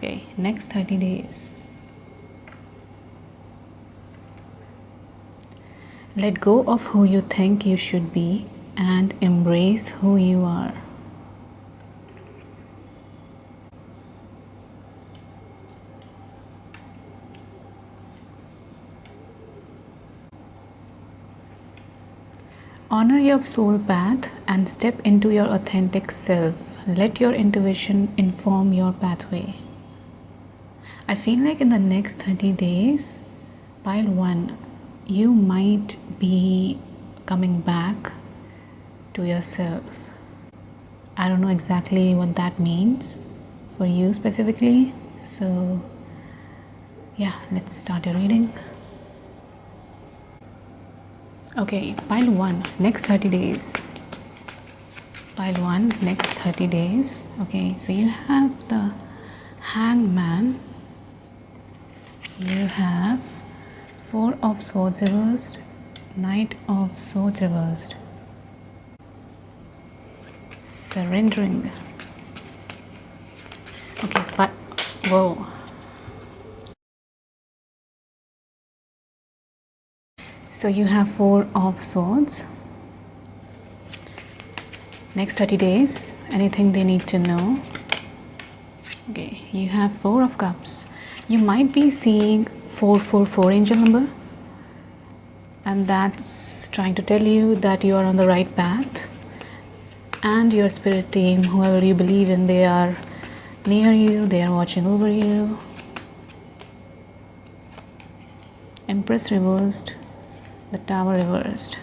Okay, next 30 days. Let go of who you think you should be and embrace who you are. Honor your soul path and step into your authentic self. Let your intuition inform your pathway. I feel like in the next 30 days, pile 1, you might be coming back to yourself. I don't know exactly what that means for you specifically. So, yeah, let's start a reading. Okay, pile 1, next 30 days. Pile 1, next 30 days. Okay, so you have the Hangman. You have 4 of Swords reversed, Knight of Swords reversed. Surrendering. Okay, but whoa. So you have 4 of Swords. Next 30 days, anything they need to know. Okay, you have 4 of Cups. You might be seeing 444 angel number, and that's trying to tell you that you are on the right path, and your spirit team, whoever you believe in, they are near you, they are watching over you. Empress reversed, the Tower reversed,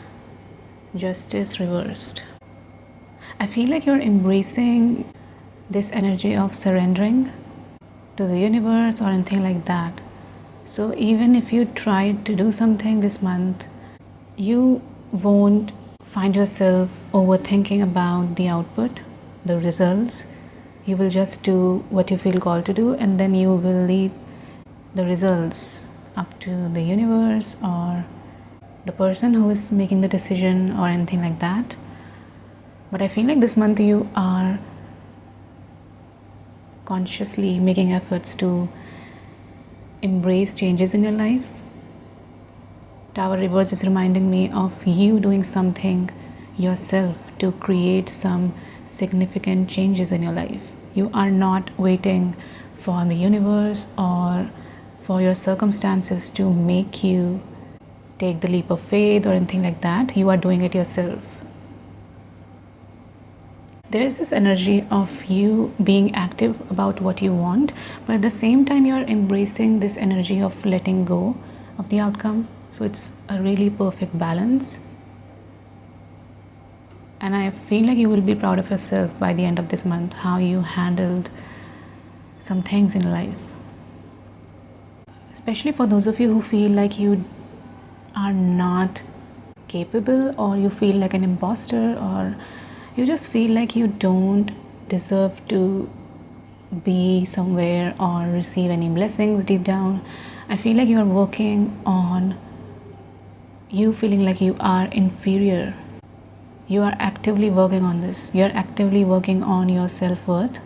Justice reversed. I feel like you're embracing this energy of surrendering to the universe or anything like that. So even if you try to do something this month, you won't find yourself overthinking about the output, the results. You will just do what you feel called to do, and then you will leave the results up to the universe or the person who is making the decision or anything like that. But I feel like this month you are consciously making efforts to embrace changes in your life. Tower reverse is reminding me of you doing something yourself to create some significant changes in your life. You are not waiting for the universe or for your circumstances to make you take the leap of faith or anything like that. You are doing it yourself. There is this energy of you being active about what you want, but at the same time you are embracing this energy of letting go of the outcome. So it's a really perfect balance, and I feel like you will be proud of yourself by the end of this month, how you handled some things in life. Especially for those of you who feel like you are not capable, or you feel like an imposter, or you just feel like you don't deserve to be somewhere or receive any blessings deep down. I feel like you are working on you feeling like you are inferior. You are actively working on this. You are actively working on your self-worth.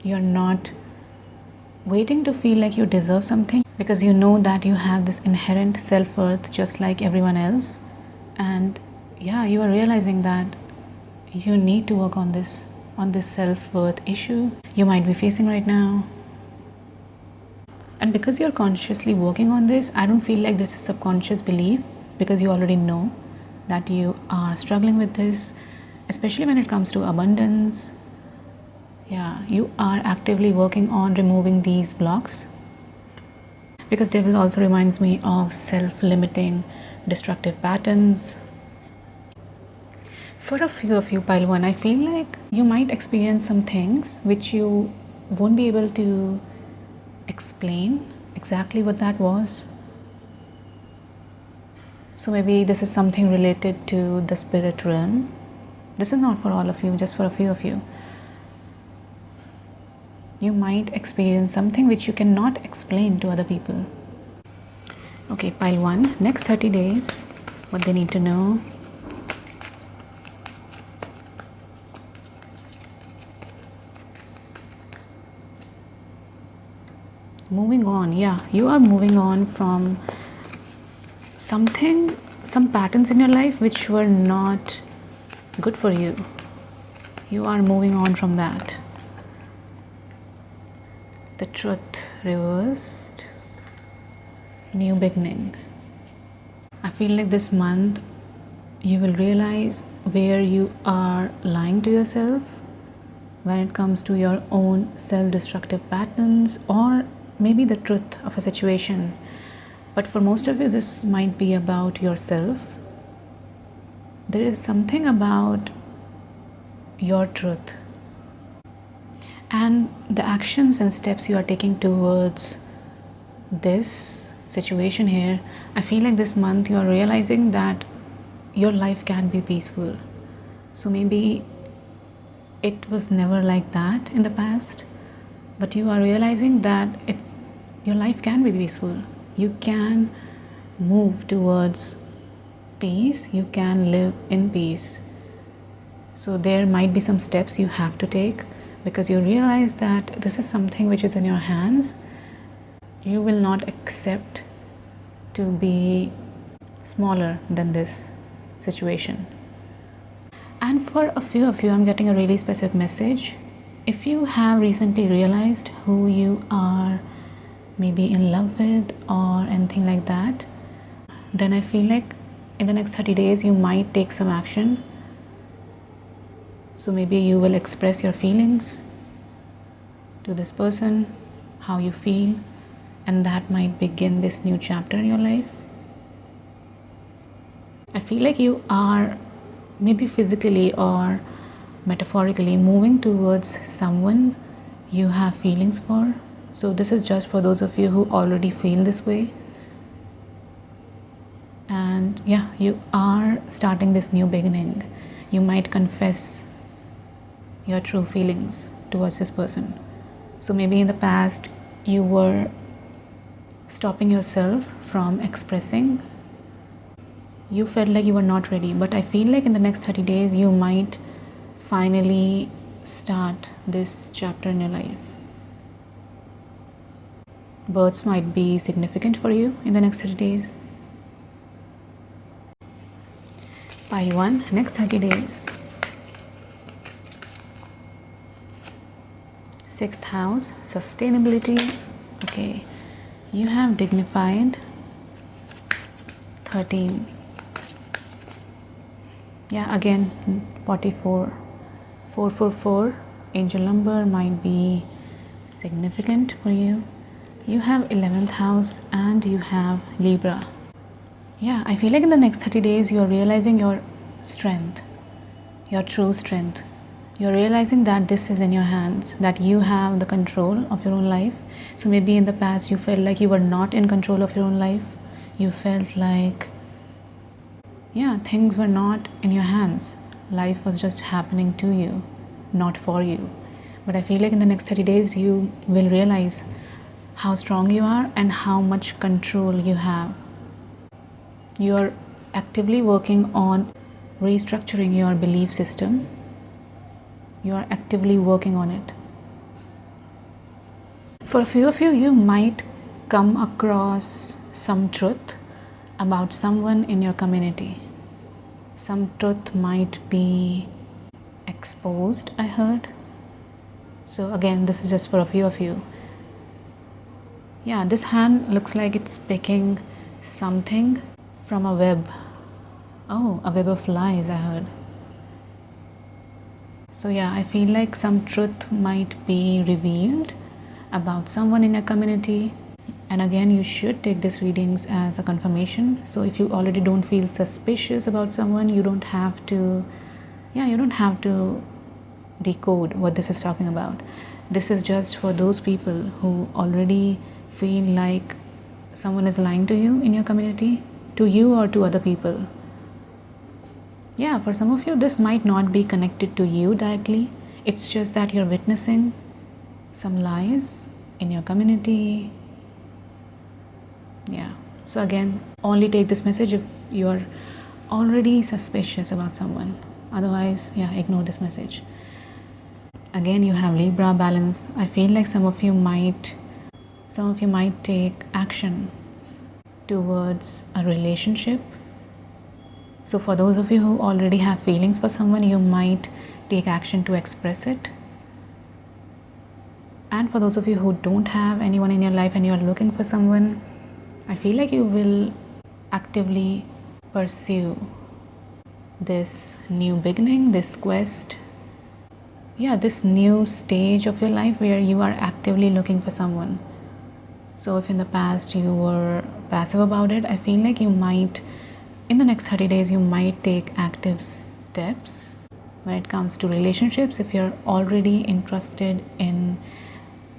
You are not waiting to feel like you deserve something, because you know that you have this inherent self-worth just like everyone else. And yeah, you are realizing that you need to work on this self-worth issue you might be facing right now. And because you're consciously working on this, I don't feel like this is subconscious belief, because you already know that you are struggling with this, especially when it comes to abundance. Yeah, you are actively working on removing these blocks, because devil also reminds me of self-limiting destructive patterns. For a few of you, pile 1, I feel like you might experience some things which you won't be able to explain exactly what that was. So maybe this is something related to the spirit realm. This is not for all of you, just for a few of you. You might experience something which you cannot explain to other people. Okay, pile 1, next 30 days, what they need to know. moving on. Yeah, you are moving on from something, some patterns in your life which were not good for you. You are moving on from that. The truth reversed. New beginning. I feel like this month you will realize where you are lying to yourself when it comes to your own self-destructive patterns, or maybe the truth of a situation. But for most of you, this might be about yourself. There is something about your truth and the actions and steps you are taking towards this situation here. I feel like this month you are realizing that your life can be peaceful. So maybe it was never like that in the past, but you are realizing that your life can be peaceful. You can move towards peace. You can live in peace. So there might be some steps you have to take, because you realize that this is something which is in your hands. You will not accept to be smaller than this situation. And for a few of you, I'm getting a really specific message. If you have recently realized who you are maybe in love with or anything like that, then I feel like in the next 30 days you might take some action. So maybe you will express your feelings to this person, how you feel, and that might begin this new chapter in your life. I feel like you are maybe physically or metaphorically moving towards someone you have feelings for. So this is just for those of you who already feel this way. And yeah, you are starting this new beginning. You might confess your true feelings towards this person. So maybe in the past you were stopping yourself from expressing. You felt like you were not ready, but I feel like in the next 30 days you might finally start this chapter in your life. Births might be significant for you in the next 30 days. Pile 1, next 30 days. 6th house, sustainability. Okay, you have dignified. 13. Yeah, again 44. 444 angel number might be significant for you. You have 11th house and you have Libra. Yeah, I feel like in the next 30 days you're realizing your strength, your true strength. You're realizing that this is in your hands, that you have the control of your own life. So maybe in the past you felt like you were not in control of your own life. You felt like, yeah, things were not in your hands. Life was just happening to you, not for you. But I feel like in the next 30 days you will realize how strong you are and how much control you have. You are actively working on restructuring your belief system. You are actively working on it. For a few of you, you might come across some truth about someone in your community. Some truth might be exposed, I heard. So again, this is just for a few of you. Yeah, this hand looks like it's picking something from a web. Oh, a web of lies, I heard. So yeah, I feel like some truth might be revealed about someone in your community. And again, you should take these readings as a confirmation. So if you already don't feel suspicious about someone, you don't have to decode what this is talking about. This is just for those people who already feel like someone is lying to you in your community, to you or to other people. Yeah, for some of you, this might not be connected to you directly. It's just that you're witnessing some lies in your community. Yeah, so again, only take this message if you're already suspicious about someone. Otherwise, yeah, ignore this message. Again, you have Libra balance. I feel like some of you might Some of you might take action towards a relationship. So for those of you who already have feelings for someone, you might take action to express it. And for those of you who don't have anyone in your life and you are looking for someone, I feel like you will actively pursue this new beginning, this quest, this new stage of your life where you are actively looking for someone. So if in the past you were passive about it, I feel like you might, in the next 30 days, you might take active steps when it comes to relationships if you're already interested in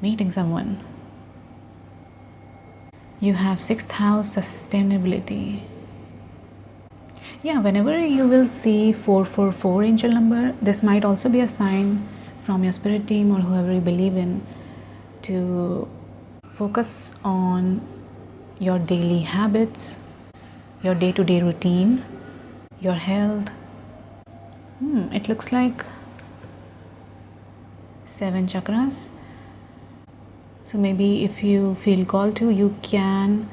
meeting someone. You have 6th house, sustainability. Whenever you will see 444 angel number, this might also be a sign from your spirit team or whoever you believe in to focus on your daily habits, your day-to-day routine, your health. It looks like 7 chakras. So maybe if you feel called to, you can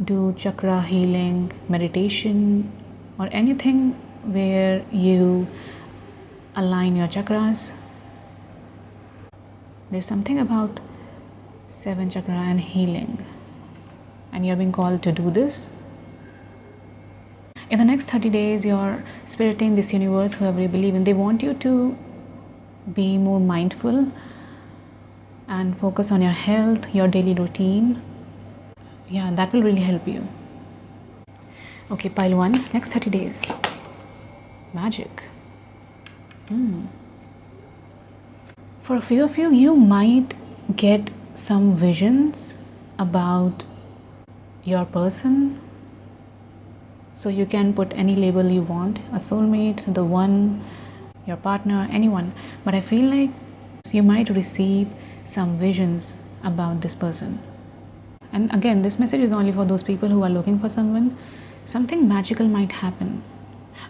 do chakra healing, meditation, or anything where you align your chakras. There's something about 7 chakra and healing, and you're being called to do this. In the next 30 days, your spirit team, this universe, whoever you believe in, they want you to be more mindful and focus on your health, your daily routine. That will really help you. Okay, pile 1, next 30 days. Magic. For a few of you, you might get some visions about your person. So you can put any label you want, a soulmate, the one, your partner, anyone. But I feel like you might receive some visions about this person. And again, this message is only for those people who are looking for someone. Something magical might happen.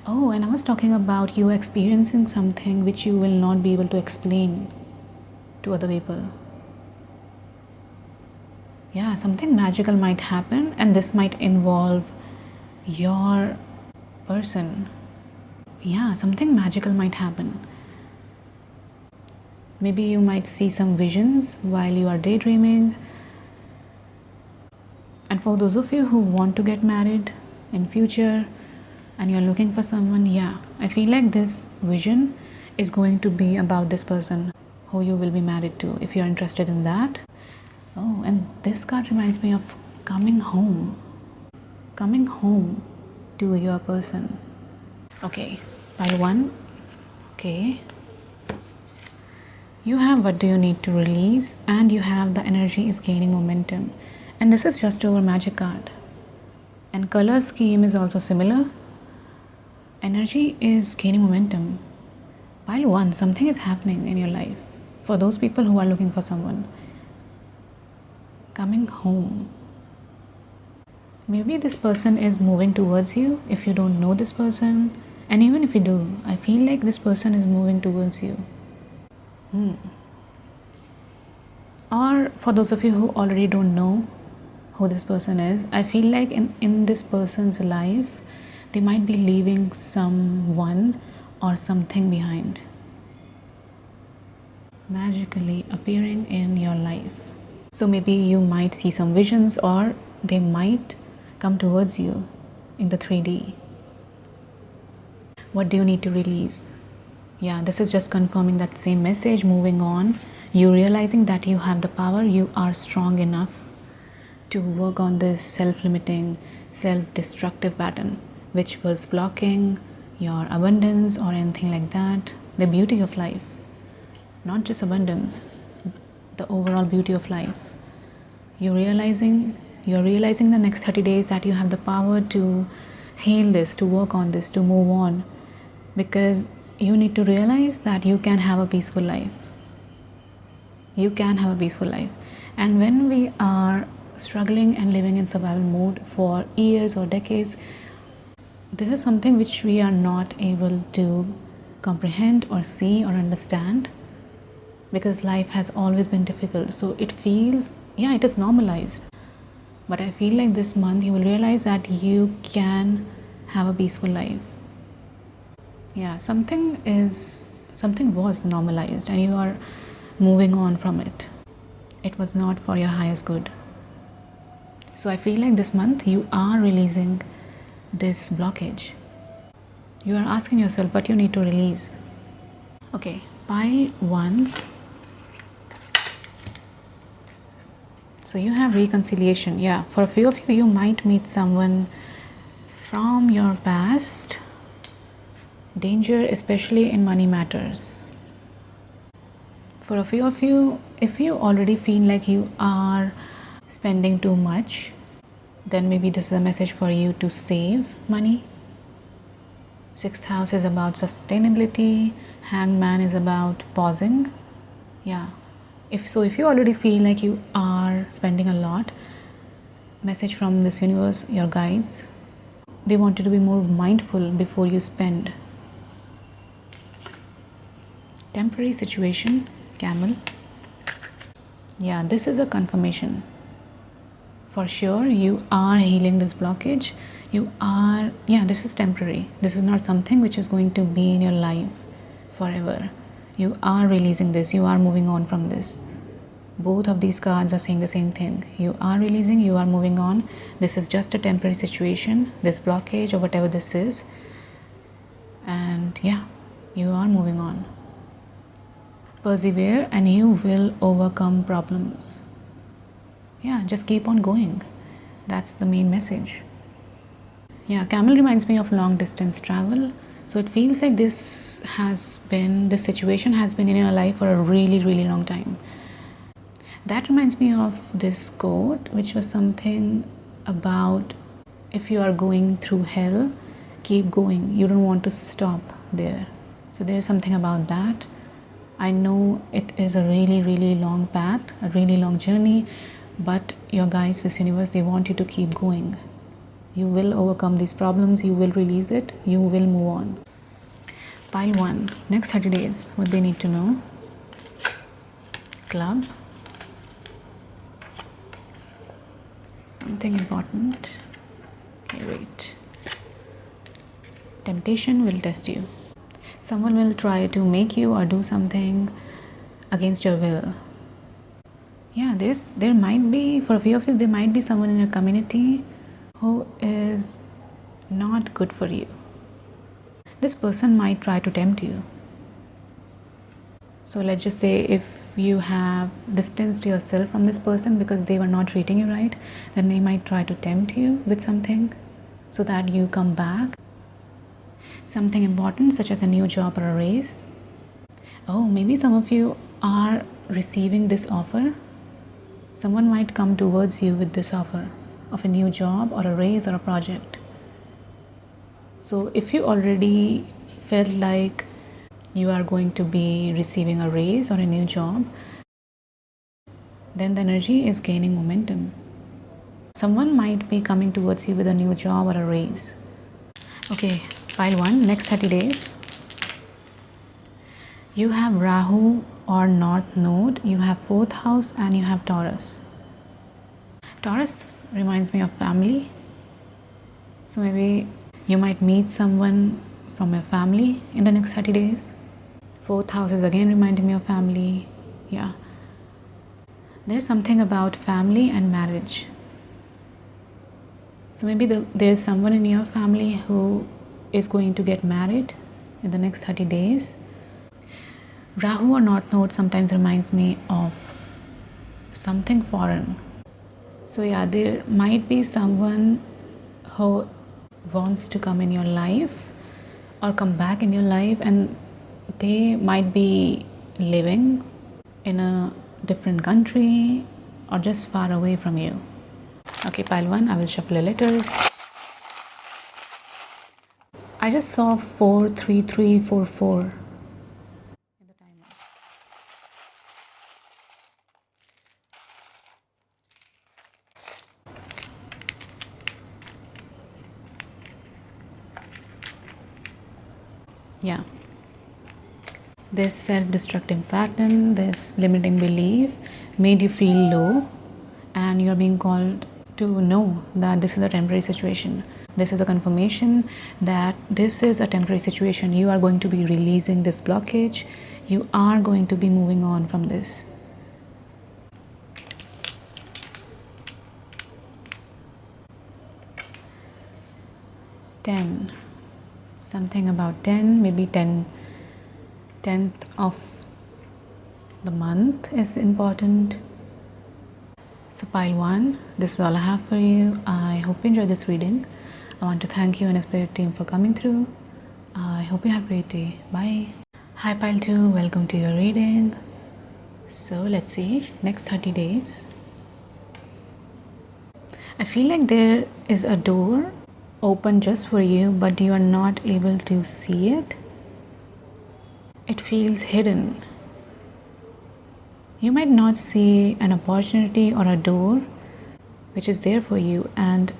Oh, and I was talking about you experiencing something which you will not be able to explain to other people. Something magical might happen, and this might involve your person. Something magical might happen. Maybe you might see some visions while you are daydreaming. And for those of you who want to get married in future and you're looking for someone, I feel like this vision is going to be about this person who you will be married to, if you're interested in that. Oh, and this card reminds me of coming home to your person. Okay, pile 1. Okay, you have what do you need to release, and you have the energy is gaining momentum. And this is just over magic card. And color scheme is also similar. Energy is gaining momentum. Pile 1, something is happening in your life. For those people who are looking for someone. Coming home. Maybe this person is moving towards you if you don't know this person. And even if you do, I feel like this person is moving towards you. Or for those of you who already don't know who this person is, I feel like in this person's life, they might be leaving someone or something behind. Magically appearing in your life. So maybe you might see some visions, or they might come towards you in the 3D. What do you need to release? This is just confirming that same message. Moving on, you realizing that you have the power, you are strong enough to work on this self-limiting, self-destructive pattern which was blocking your abundance or anything like that. The beauty of life, not just abundance, the overall beauty of life. You're realizing the next 30 days that you have the power to heal this, to work on this, to move on, because you need to realize that you can have a peaceful life. You can have a peaceful life. And when we are struggling and living in survival mode for years or decades, this is something which we are not able to comprehend or see or understand, because life has always been difficult. So it feels yeah, it is normalized. But I feel like this month you will realize that you can have a peaceful life. Yeah, something was normalized and you are moving on from it. It was not for your highest good. So I feel like this month you are releasing this blockage. You are asking yourself what you need to release. Okay, pile 1. So you have reconciliation. Yeah, for a few of you, you might meet someone from your past. Danger, especially in money matters. For a few of you, if you already feel like you are spending too much, then maybe this is a message for you to save money. 6th house is about sustainability. Hangman is about pausing. Yeah, if you already feel like you are spending a lot, message from this universe, your guides, they want you to be more mindful before you spend. Temporary situation, Camel. Yeah, this is a confirmation. For sure, you are healing this blockage. This is temporary. This is not something which is going to be in your life forever. You are releasing this. You are moving on from this. Both of these cards are saying the same thing. You are releasing, you are moving on. This is just a temporary situation, this blockage or whatever this is. And yeah, you are moving on. Persevere and you will overcome problems. Yeah, just keep on going. That's the main message. Yeah, Camel reminds me of long distance travel. So it feels like this situation has been in your life for a really, really long time. That reminds me of this quote, which was something about if you are going through hell, keep going. You don't want to stop there. So there is something about that. I know it is a really, really long path, a really long journey, but your guides, this universe, they want you to keep going. You will overcome these problems, you will release it, you will move on. Pile 1, next 30 days, what they need to know. Club. Something important. Okay, wait. Temptation will test you. Someone will try to make you or do something against your will. Yeah, there might be, for a few of you, there might be someone in your community who is not good for you. This person might try to tempt you. So let's just say if you have distanced yourself from this person because they were not treating you right, then they might try to tempt you with something so that you come back. Something important such as a new job or a raise. Oh, maybe some of you are receiving this offer. Someone might come towards you with this offer of a new job or a raise or a project. So if you already felt like you are going to be receiving a raise or a new job, then the energy is gaining momentum. Someone might be coming towards you with a new job or a raise. Okay, pile 1, next 30 days. You have Rahu or North Node, you have 4th house and you have Taurus. Taurus reminds me of family. So maybe you might meet someone from your family in the next 30 days. 4th house is again reminding me of family. Yeah. There's something about family and marriage. So maybe there's someone in your family who is going to get married in the next 30 days. Rahu or North Node sometimes reminds me of something foreign. So yeah, there might be someone who wants to come in your life or come back in your life, and they might be living in a different country or just far away from you. Okay, pile 1, I will shuffle the letters. I just saw 43344 in the timer. Yeah. This self-destructive pattern, this limiting belief made you feel low. and you're being called to know that this is a temporary situation. This is a confirmation that this is a temporary situation. You are going to be releasing this blockage. You are going to be moving on from this. Ten. Something about 10, maybe 10th of the month is important. So pile 1, this is all I have for you. I hope you enjoyed this reading. I want to thank you and the spirit team for coming through. I hope you have a great day. Bye. Hi pile 2, welcome to your reading. So let's see, next 30 days. I feel like there is a door open just for you, but you are not able to see it. It feels hidden. You might not see an opportunity or a door which is there for you, and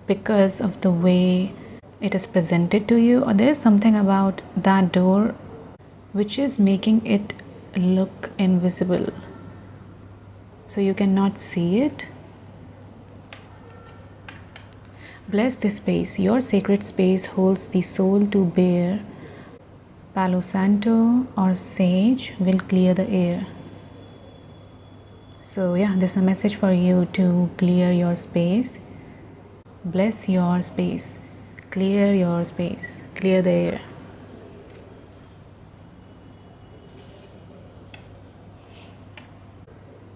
because of the way it is presented to you, or there is something about that door which is making it look invisible, so you cannot see it. Bless this space. Your sacred space holds the soul to bear. Palo Santo or sage will clear the air. So yeah, this is a message for you to clear your space. Bless your space. Clear your space. Clear the air.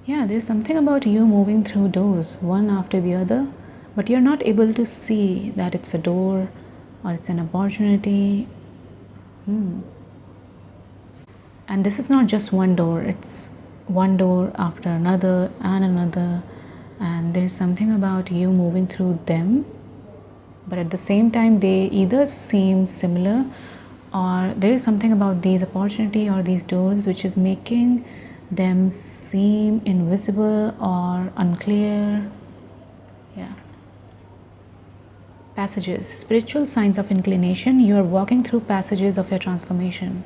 Yeah, there's something about you moving through doors, one after the other, but you're not able to see that it's a door or it's an opportunity. And this is not just one door, it's one door after another and another, and there's something about you moving through them, but at the same time they either seem similar, or there is something about these opportunity or these doors which is making them seem invisible or unclear. Yeah. Passages, spiritual signs of inclination. You are walking through passages of your transformation.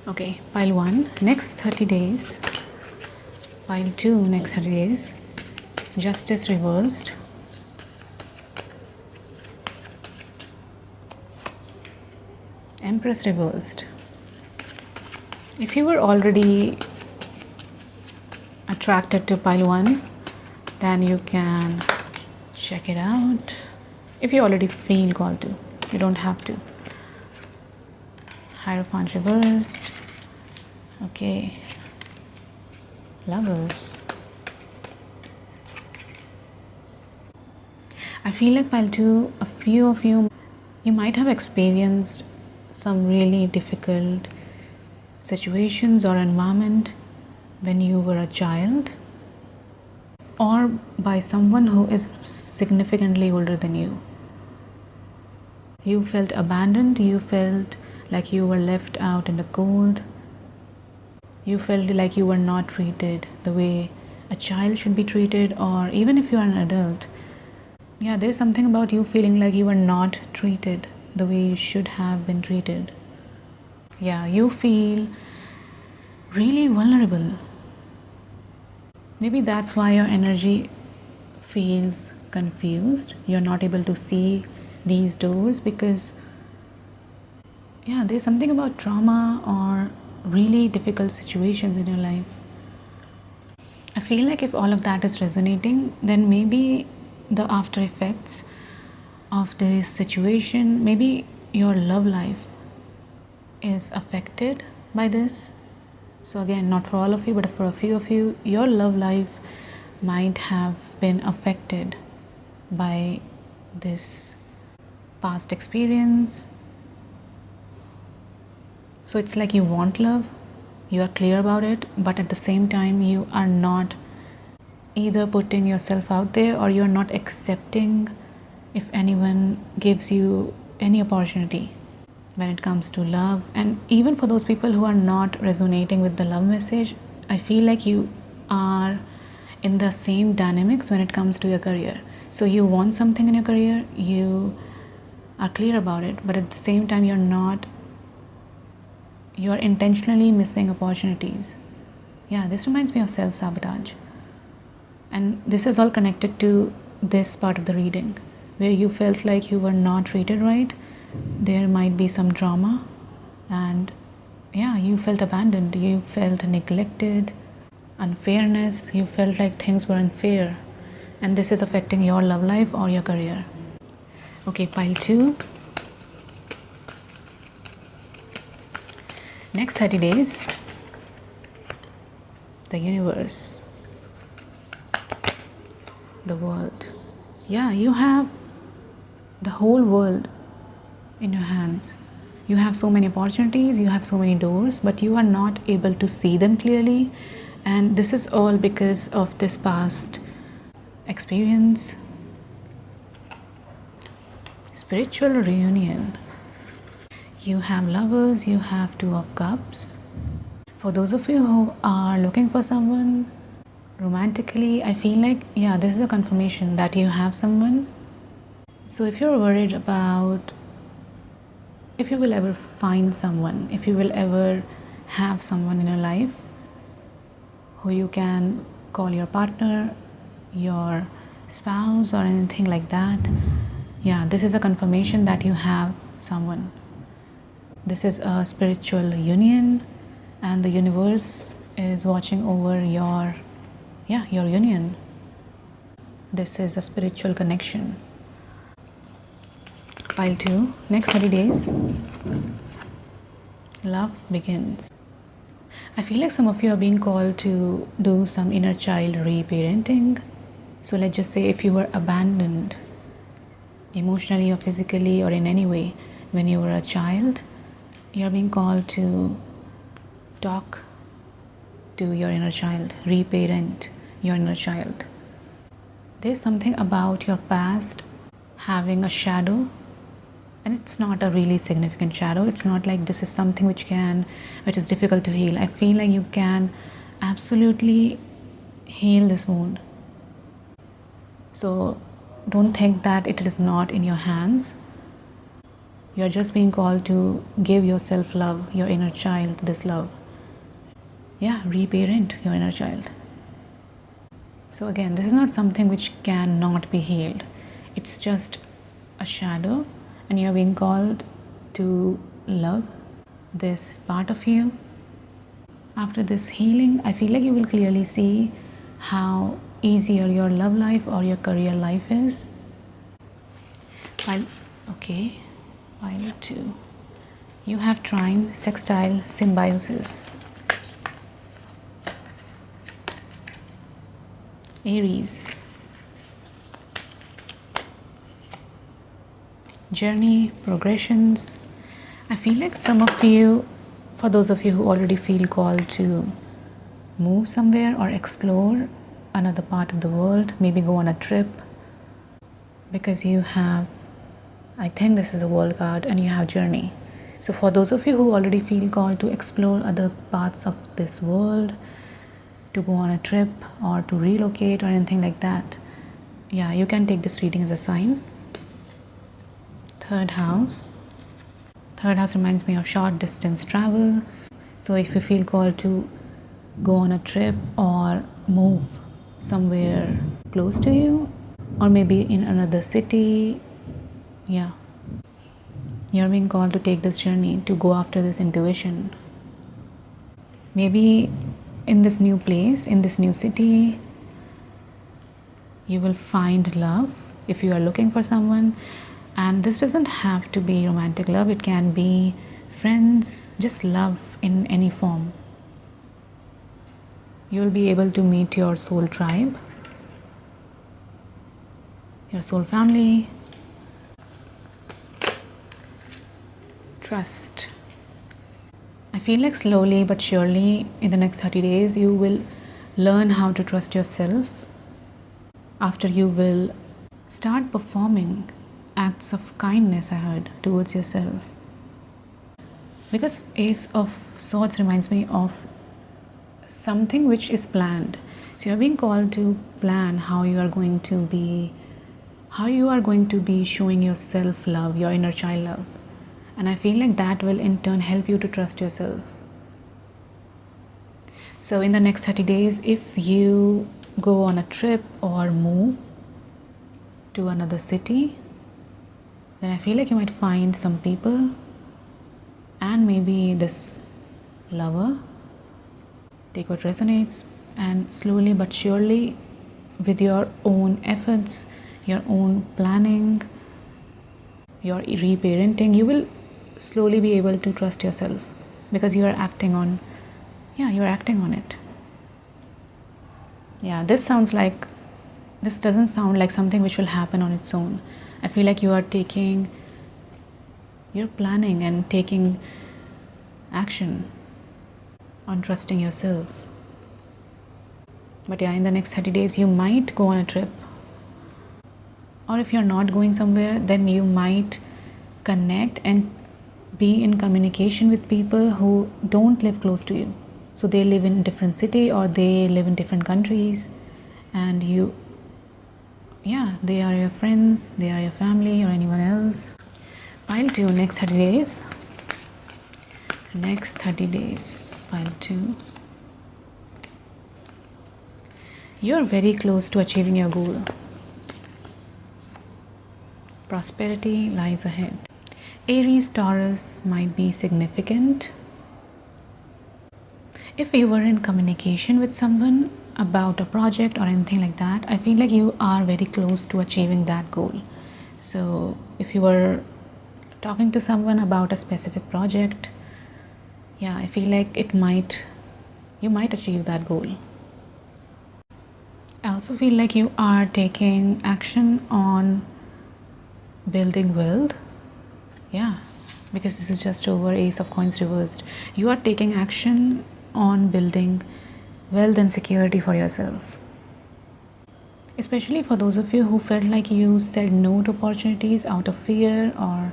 Okay, pile 1, next 30 days. Pile 2, next 30 days. Justice reversed. Empress reversed. If you were already attracted to pile 1, then you can check it out. If you already feel called to, you don't have to. Hierophant reversed. Okay. Lovers. I feel like pile 2, a few of you might have experienced some really difficult situations or environment when you were a child, or by someone who is significantly older than you. You felt abandoned, you felt like you were left out in the cold, you felt like you were not treated the way a child should be treated, or even if you are an adult. Yeah, there's something about you feeling like you were not treated the way you should have been treated. Yeah, you feel really vulnerable. Maybe that's why your energy feels confused. You're not able to see these doors because, yeah, there's something about trauma or really difficult situations in your life. I feel like if all of that is resonating, then maybe the after effects of this situation, maybe your love life is affected by this. So again, not for all of you, but for a few of you, your love life might have been affected by this past experience. So it's like you want love, you are clear about it, but at the same time you are not either putting yourself out there, or you are not accepting if anyone gives you any opportunity when it comes to love. And even for those people who are not resonating with the love message, I feel like you are in the same dynamics when it comes to your career. So you want something in your career, you are clear about it, but at the same time you're intentionally missing opportunities. Yeah, this reminds me of self-sabotage. And this is all connected to this part of the reading where you felt like you were not treated right. There might be some drama, and yeah, you felt abandoned, you felt neglected, unfairness, you felt like things were unfair, and this is affecting your love life or your career. Okay, pile 2. Next 30 days, the universe, the world. Yeah, you have the whole world in your hands. You have so many opportunities, you have so many doors, but you are not able to see them clearly. And this is all because of this past experience. Spiritual reunion. You have lovers, you have Two of Cups. For those of you who are looking for someone romantically, I feel like, yeah, this is a confirmation that you have someone. So if you're worried about if you will ever find someone, if you will ever have someone in your life who you can call your partner, your spouse, or anything like that, yeah, this is a confirmation that you have someone. This is a spiritual union, and the universe is watching over your union. This is a spiritual connection. Pile 2. Next 30 days, love begins. I feel like some of you are being called to do some inner child reparenting. So let's just say if you were abandoned emotionally or physically or in any way when you were a child, you're being called to talk to your inner child, reparent your inner child. There's something about your past having a shadow, and it's not a really significant shadow. It's not like this is something which is difficult to heal. I feel like you can absolutely heal this wound. So don't think that it is not in your hands. You're just being called to give yourself love, your inner child this love. Yeah, reparent your inner child. So again, this is not something which cannot be healed. It's just a shadow, and you're being called to love this part of you. After this healing, I feel like you will clearly see how easier your love life or your career life is. Pile 2. You have trine, sextile, symbiosis. Aries. Journey, progressions. I feel like some of you, for those of you who already feel called to move somewhere or explore another part of the world, maybe go on a trip, because you have, I think this is a world card, and you have journey. So for those of you who already feel called to explore other parts of this world, to go on a trip or to relocate or anything like that, yeah, you can take this reading as a sign. Third house reminds me of short distance travel. So if you feel called to go on a trip or move somewhere close to you, or maybe in another city, yeah, you're being called to take this journey, to go after this intuition. Maybe in this new place, in this new city, you will find love if you are looking for someone. And this doesn't have to be romantic love, it can be friends, just love in any form. You'll be able to meet your soul tribe, your soul family. Trust. I feel like slowly but surely in the next 30 days you will learn how to trust yourself. After you will start performing acts of kindness, I heard, towards yourself. Because Ace of Swords reminds me of something which is planned. So you're being called to plan how you are going to be showing yourself love, your inner child love. And I feel like that will in turn help you to trust yourself. So in the next 30 days, if you go on a trip or move to another city, then I feel like you might find some people and maybe this lover. Take what resonates, and slowly but surely, with your own efforts, your own planning, your reparenting, you will slowly be able to trust yourself, because you are acting on it. Yeah, this doesn't sound like something which will happen on its own. I feel like you're planning and taking action on trusting yourself. But yeah, in the next 30 days, you might go on a trip. Or if you're not going somewhere, then you might connect and be in communication with people who don't live close to you. So they live in a different city or they live in different countries, and they are your friends, they are your family or anyone else. Pile 2, next 30 days. Next 30 days, pile 2. You're very close to achieving your goal. Prosperity lies ahead. Aries, Taurus might be significant. If you were in communication with someone about a project or anything like that, I feel like you are very close to achieving that goal. So if you were talking to someone about a specific project, I feel like you might achieve that goal. I also feel like you are taking action on building wealth. Because this is just over Ace of Coins reversed. You are taking action on building wealth and security for yourself. Especially for those of you who felt like you said no to opportunities out of fear or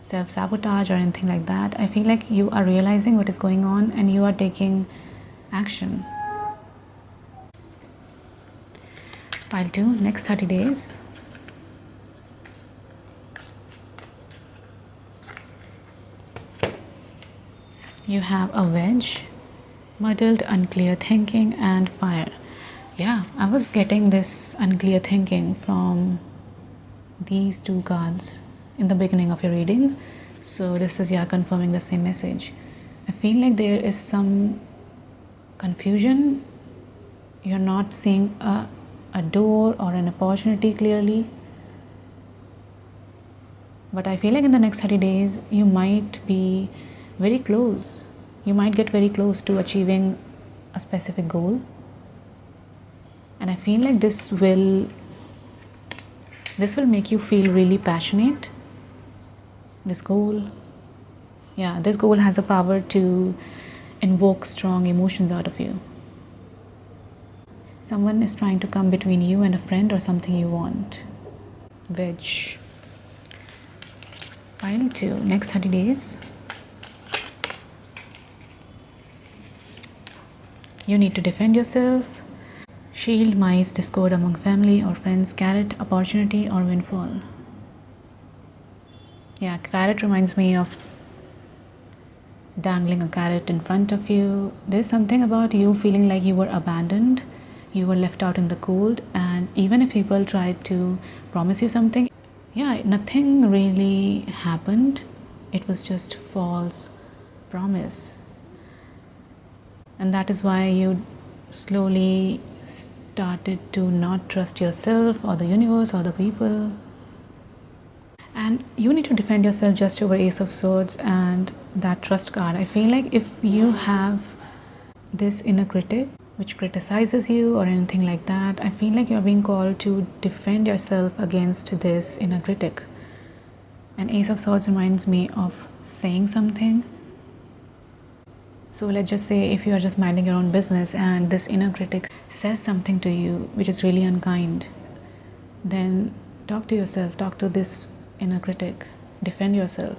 self-sabotage or anything like that. I feel like you are realizing what is going on and you are taking action. Pile 2, next 30 days. You have a wedge, muddled, unclear thinking, and fire. I was getting this unclear thinking from these two cards in the beginning of your reading. So this is confirming the same message. I feel like there is some confusion. You're not seeing a door or an opportunity clearly. But I feel like in the next 30 days, you might be very close. You might get very close to achieving a specific goal. And I feel like this will make you feel really passionate. This goal has the power to invoke strong emotions out of you. Someone is trying to come between you and a friend or something you want. Wedge. Pile 2, next 30 days. You need to defend yourself. Shield, mice, discord among family or friends, carrot, opportunity or windfall. Carrot reminds me of dangling a carrot in front of you. There's something about you feeling like you were abandoned, you were left out in the cold, and even if people tried to promise you something, nothing really happened. It was just false promise. And that is why you slowly started to not trust yourself or the universe or the people. And you need to defend yourself just over Ace of Swords and that trust card. I feel like if you have this inner critic which criticizes you or anything like that, I feel like you're being called to defend yourself against this inner critic. And Ace of Swords reminds me of saying something. So let's just say if you are just minding your own business and this inner critic says something to you which is really unkind, then talk to yourself, talk to this inner critic, defend yourself.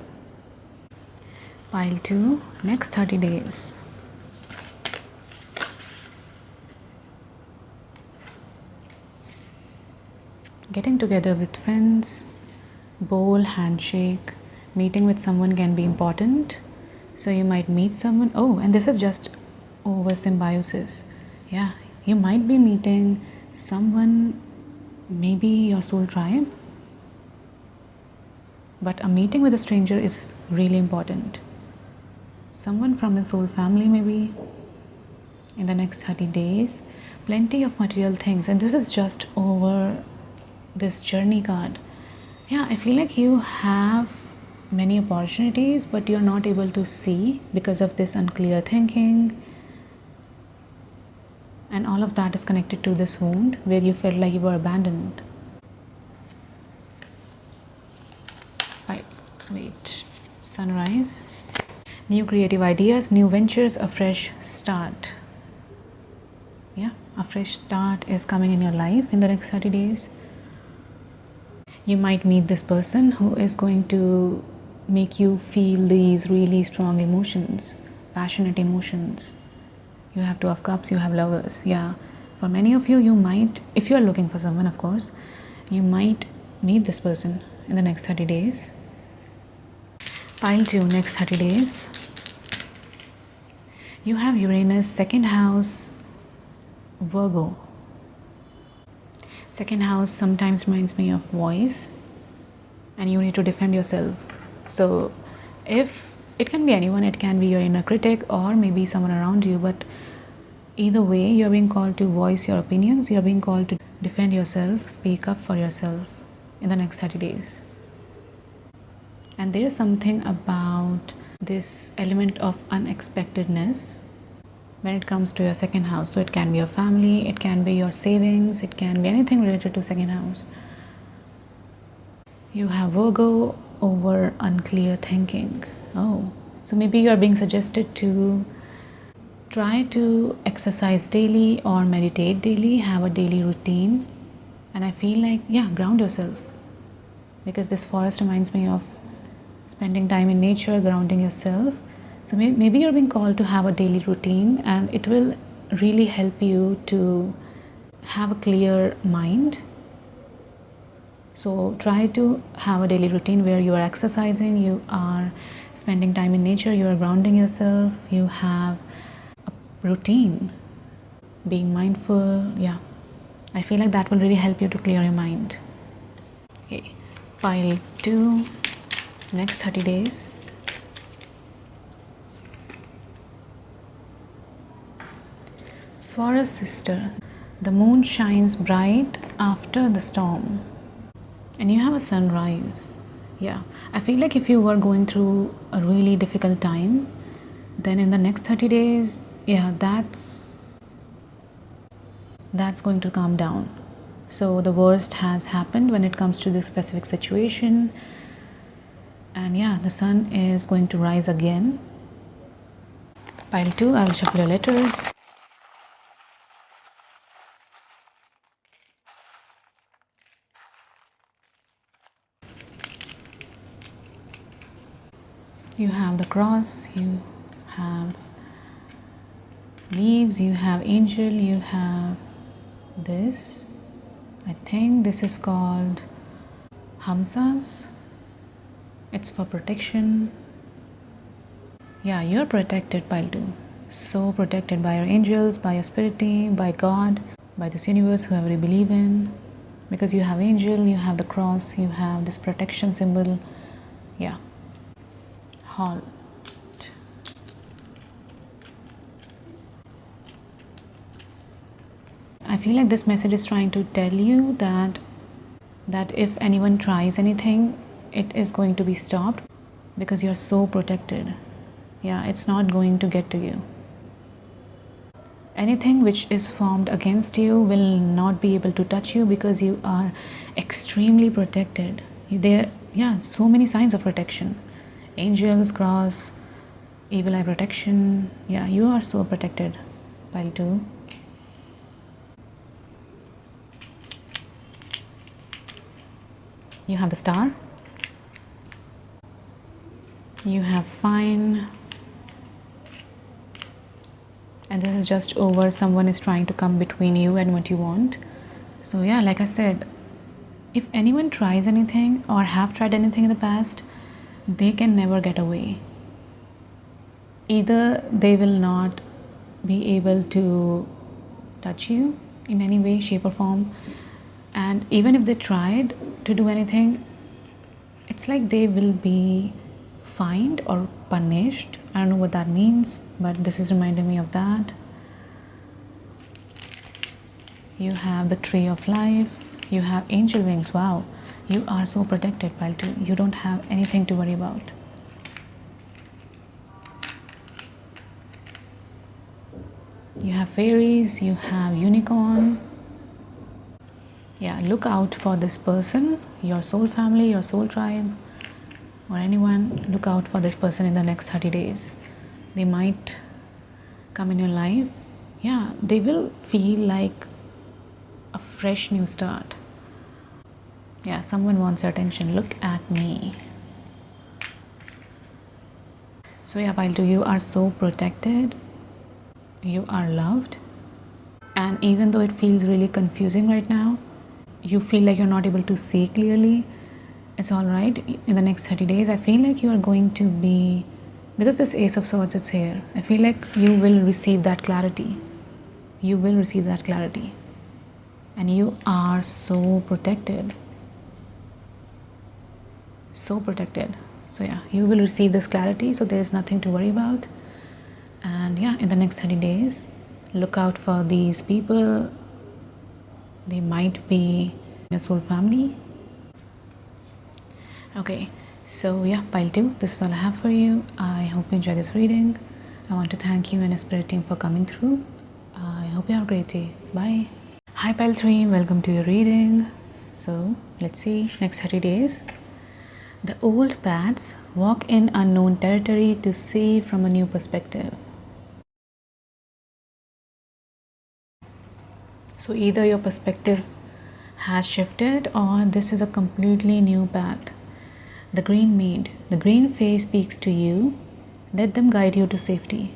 Pile 2, next 30 days. Getting together with friends, bowl, handshake, meeting with someone can be important. So you might meet someone. Oh, and this is just over symbiosis. Yeah, you might be meeting someone, maybe your soul tribe, but a meeting with a stranger is really important. Someone from your soul family, maybe in the next 30 days. Plenty of material things, and this is just over this journey card. Yeah, I feel like you have many opportunities, but you're not able to see because of this unclear thinking, and all of that is connected to this wound where you felt like you were abandoned. Right, wait, sunrise, new creative ideas, new ventures, a fresh start. Yeah, a fresh start is coming in your life in the next 30 days. You might meet this person who is going to make you feel these really strong emotions, passionate emotions. You have Two of Cups, you have Lovers. Yeah, for many of you, you might, if you are looking for someone, of course, you might meet this person in the next 30 days. Pile 2, next 30 days. You have Uranus, second house, Virgo. Second house sometimes reminds me of voice, and you need to defend yourself. So if it can be anyone, it can be your inner critic or maybe someone around you, but either way, you're being called to voice your opinions, you're being called to defend yourself, speak up for yourself in the next 30 days. And there is something about this element of unexpectedness when it comes to your second house. So it can be your family, it can be your savings, it can be anything related to second house. You have Virgo over unclear thinking. Oh, so maybe you're being suggested to try to exercise daily or meditate daily, have a daily routine. And I feel like, yeah, ground yourself, because this forest reminds me of spending time in nature, grounding yourself. So maybe you're being called to have a daily routine, and it will really help you to have a clear mind. So try to have a daily routine where you are exercising, you are spending time in nature, you are grounding yourself, you have a routine, being mindful. Yeah, I feel like that will really help you to clear your mind. Okay, pile 2, next 30 days. For a sister, the moon shines bright after the storm, and you have a sunrise. Yeah, I feel like if you were going through a really difficult time, then in the next 30 days, yeah, that's going to calm down. So the worst has happened when it comes to this specific situation, and yeah, the sun is going to rise again. Pile 2, I will shuffle your letters. You have the cross, you have leaves, you have angel, you have this. I think this is called Hamsas. It's for protection. Yeah, you're protected, pile 2. So protected by your angels, by your spirit team, by God, by this universe, whoever you believe in. Because you have angel, you have the cross, you have this protection symbol. Yeah. Halt. I feel like this message is trying to tell you that if anyone tries anything, it is going to be stopped, because you're so protected. Yeah, it's not going to get to you. Anything which is formed against you will not be able to touch you, because you are extremely protected. There, yeah, so many signs of protection. Angels, cross, evil eye protection. Yeah, you are so protected, pile 2. You have the star. You have fine. And this is just over. Someone is trying to come between you and what you want. So yeah, like I said, if anyone tries anything or have tried anything in the past, they can never get away. Either they will not be able to touch you in any way, shape, or form. And even if they tried to do anything, it's like they will be fined or punished. I don't know what that means, but this is reminding me of that. You have the tree of life, you have angel wings. Wow, you are so protected, Pile 2. You don't have anything to worry about. You have fairies, you have unicorn. Yeah, look out for this person, your soul family, your soul tribe, or anyone. Look out for this person in the next 30 days. They might come in your life. Yeah, they will feel like a fresh new start. Yeah, someone wants your attention. Look at me. So yeah, Pile 2, you are so protected. You are loved. And even though it feels really confusing right now, you feel like you're not able to see clearly, it's all right. In the next 30 days, I feel like you are going to be, because this Ace of Swords is here, I feel like you will receive that clarity. You will receive that clarity. And you are so protected. So protected. So yeah, you will receive this clarity, so there's nothing to worry about. And yeah, in the next 30 days, look out for these people. They might be your soul family. Okay, so yeah, Pile 2, this is all I have for you. I hope you enjoyed this reading. I want to thank you and Spirit team for coming through. I hope you have a great day. Bye. Hi Pile 3, welcome to your reading. So let's see, next 30 days. The old paths walk in unknown territory to see from a new perspective. So either your perspective has shifted or this is a completely new path. The green maid, the green face speaks to you. Let them guide you to safety.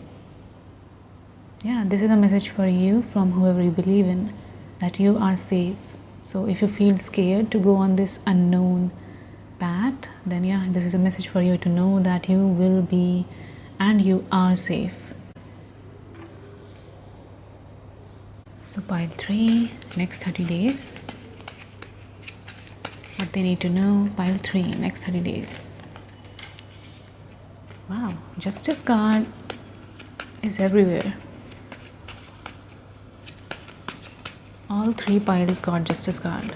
Yeah, this is a message for you from whoever you believe in, that you are safe. So if you feel scared to go on this unknown path, then yeah, this is a message for you to know that you will be and you are safe. So Pile 3, next 30 days. What they need to know, Pile 3, next 30 days. Wow, Justice card is everywhere. All 3 piles got Justice card.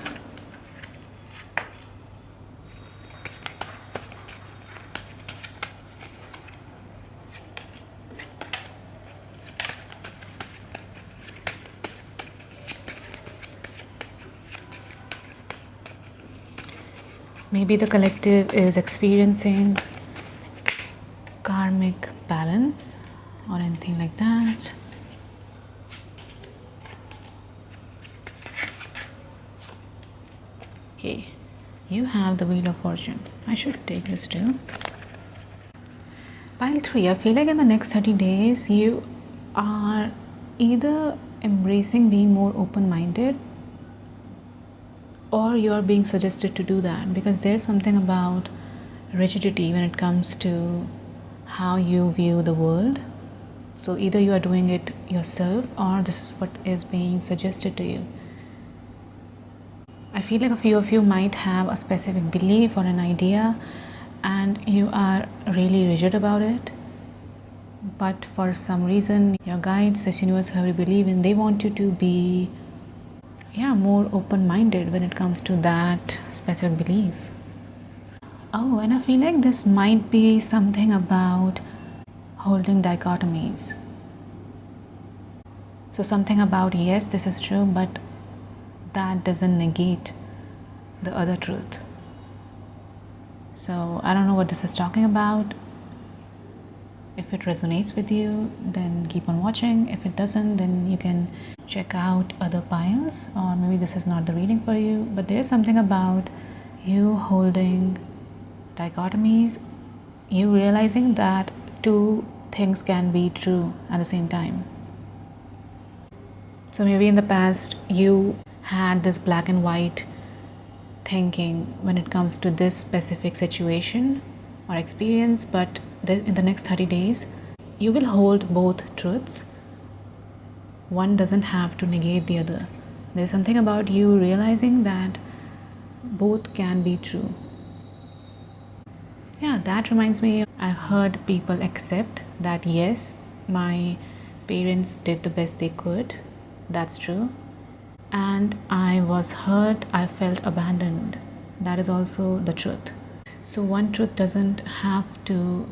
Maybe the collective is experiencing karmic balance or anything like that. Okay, you have the Wheel of Fortune. I should take this too. Pile 3, I feel like in the next 30 days you are either embracing being more open-minded or you are being suggested to do that, because there's something about rigidity when it comes to how you view the world. So either you are doing it yourself or this is what is being suggested to you. I feel like a few of you might have a specific belief or an idea and you are really rigid about it, but for some reason your guides, this universe, whoever you believe in, they want you to be more open-minded when it comes to that specific belief. Oh, and I feel like this might be something about holding dichotomies. So something about, yes, this is true, but that doesn't negate the other truth. So I don't know what this is talking about. If it resonates with you, then keep on watching. If it doesn't, then you can check out other piles, or maybe this is not the reading for you. But there's something about you holding dichotomies, you realizing that two things can be true at the same time. So maybe in the past you had this black and white thinking when it comes to this specific situation or experience, but in the next 30 days you will hold both truths one doesn't have to negate the other. There's something about you realizing that both can be true. Yeah, that reminds me, I've heard people accept that yes, my parents did the best they could. That's true. And I was hurt, I felt abandoned. That is also the truth. So one truth doesn't have to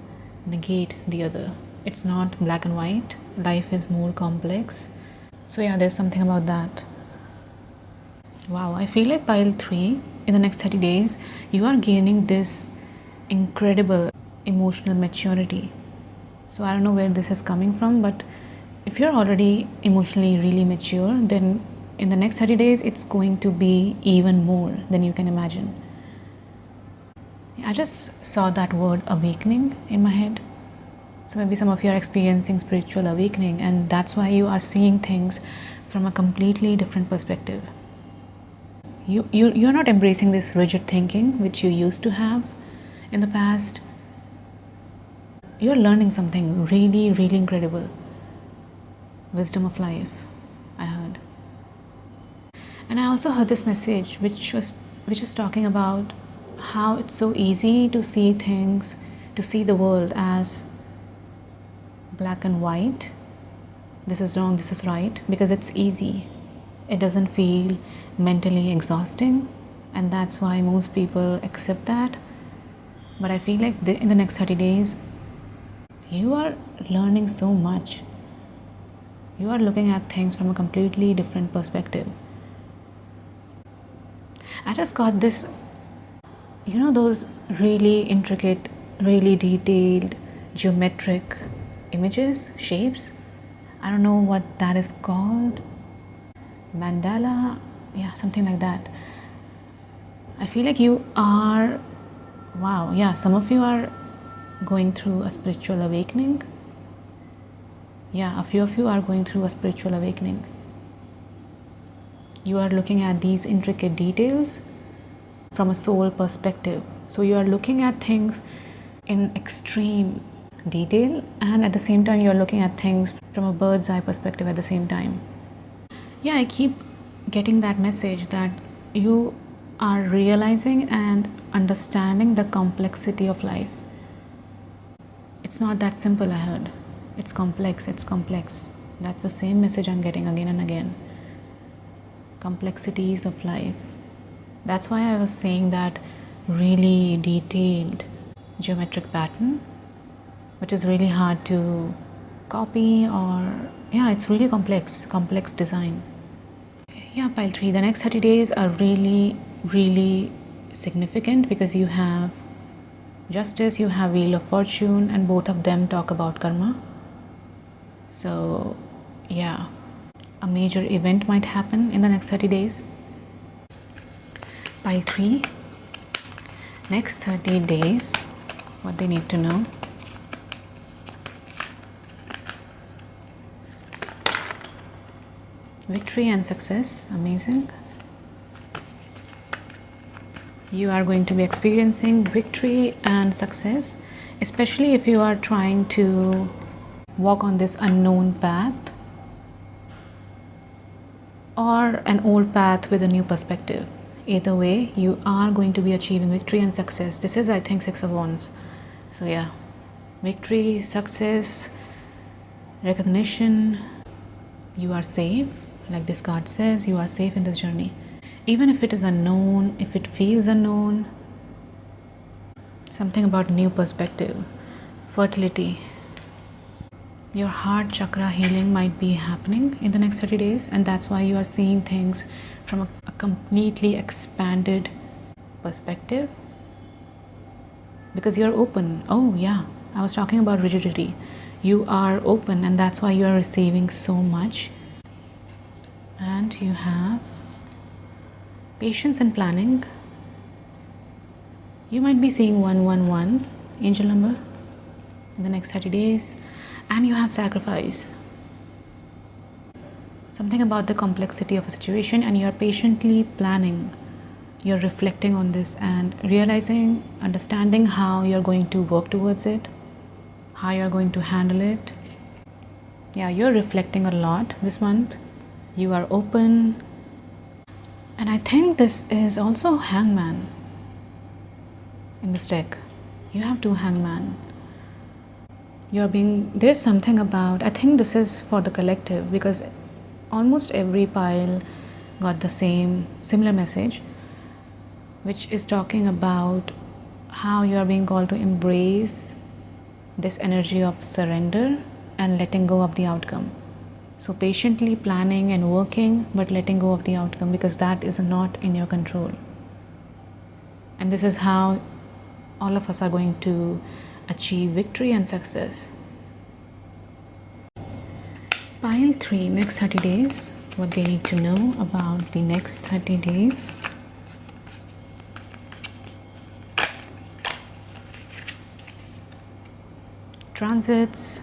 negate the other. It's not black and white. Life is more complex. So yeah, there's something about that. Wow, I feel like pile 3, in the next 30 days, you are gaining this incredible emotional maturity. So I don't know where this is coming from, but if you're already emotionally really mature, then in the next 30 days, it's going to be even more than you can imagine. I just saw that word awakening in my head. So maybe some of you are experiencing spiritual awakening, and that's why you are seeing things from a completely different perspective. You're not embracing this rigid thinking which you used to have in the past. You're learning something really, really incredible. Wisdom of life, I heard. And I also heard this message which is talking about how it's so easy to see things, to see the world as black and white. This is wrong, this is right, because it's easy. It doesn't feel mentally exhausting, and that's why most people accept that. But I feel like in the next 30 days, you are learning so much. You are looking at things from a completely different perspective. I just got this, those really intricate, really detailed, geometric images, shapes. I don't know what that is called. Mandala, yeah, something like that. I feel like you are, wow, yeah, some of you are going through a spiritual awakening. Yeah, a few of you are going through a spiritual awakening. You are looking at these intricate details from a soul perspective. So you are looking at things in extreme detail, and at the same time you are looking at things from a bird's eye perspective at the same time. Yeah, I keep getting that message that you are realizing and understanding the complexity of life. It's not that simple, I heard. It's complex. That's the same message I'm getting again and again. Complexities of life. That's why I was saying that really detailed geometric pattern, which is really hard to copy, or yeah, it's really complex design. Yeah, pile 3, the next 30 days are really, really significant because you have Justice, you have Wheel of Fortune, and both of them talk about karma. So yeah, a major event might happen in the next 30 days. Pile 3, next 30 days, what they need to know. Victory and success, amazing. You are going to be experiencing victory and success, especially if you are trying to walk on this unknown path or an old path with a new perspective. Either way, you are going to be achieving victory and success. This is, I think, 6 of Wands. So yeah, victory, success, recognition. You are safe, like this card says, you are safe in this journey. Even if it is unknown, if it feels unknown, something about new perspective, fertility. Your heart chakra healing might be happening in the next 30 days, and that's why you are seeing things from a completely expanded perspective, because you're open. Oh yeah, I was talking about rigidity. You are open, and that's why you are receiving so much. And you have patience and planning. You might be seeing 111 angel number in the next 30 days. And you have sacrifice. Something about the complexity of a situation, and you're patiently planning. You're reflecting on this and realizing, understanding how you're going to work towards it, how you're going to handle it. Yeah, you're reflecting a lot this month. You are open. And I think this is also Hangman in this deck. You have two Hangman. There's something about, I think this is for the collective, because almost every pile got the similar message, which is talking about how you are being called to embrace this energy of surrender and letting go of the outcome. So patiently planning and working, but letting go of the outcome, because that is not in your control. And this is how all of us are going to achieve victory and success. Pile 3, next 30 days, what they need to know about the next 30 days. Transits.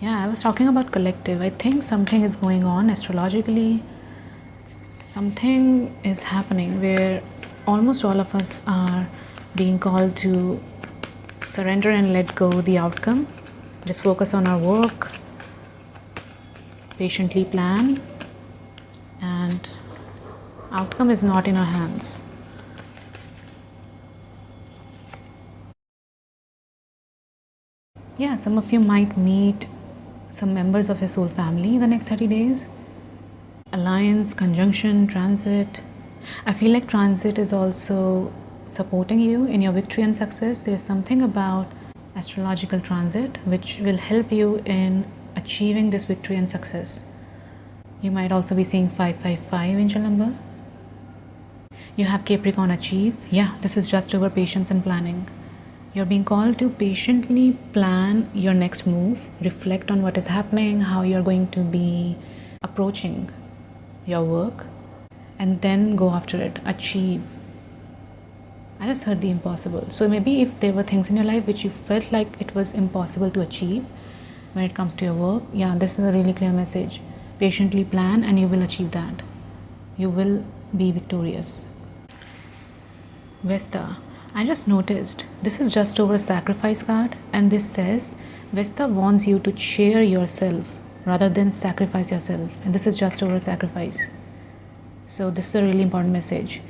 Yeah, I was talking about collective. I think something is going on astrologically. Something is happening where almost all of us are being called to surrender and let go the outcome. Just focus on our work, patiently plan, and outcome is not in our hands. Yeah, some of you might meet some members of your soul family in the next 30 days. Alliance, conjunction, transit. I feel like transit is also supporting you in your victory and success. There's something about astrological transit which will help you in achieving this victory and success. You might also be seeing 555 angel number. You have Capricorn achieve. Yeah, this is just over patience and planning. You're being called to patiently plan your next move, reflect on what is happening, how you're going to be approaching your work, and then go after it, achieve. I just heard the impossible. So maybe if there were things in your life which you felt like it was impossible to achieve when it comes to your work, yeah, this is a really clear message. Patiently plan and you will achieve that. You will be victorious. Vesta. I just noticed this is just over sacrifice card, and this says Vesta wants you to share yourself rather than sacrifice yourself, and this is just over sacrifice. So this is a really important message.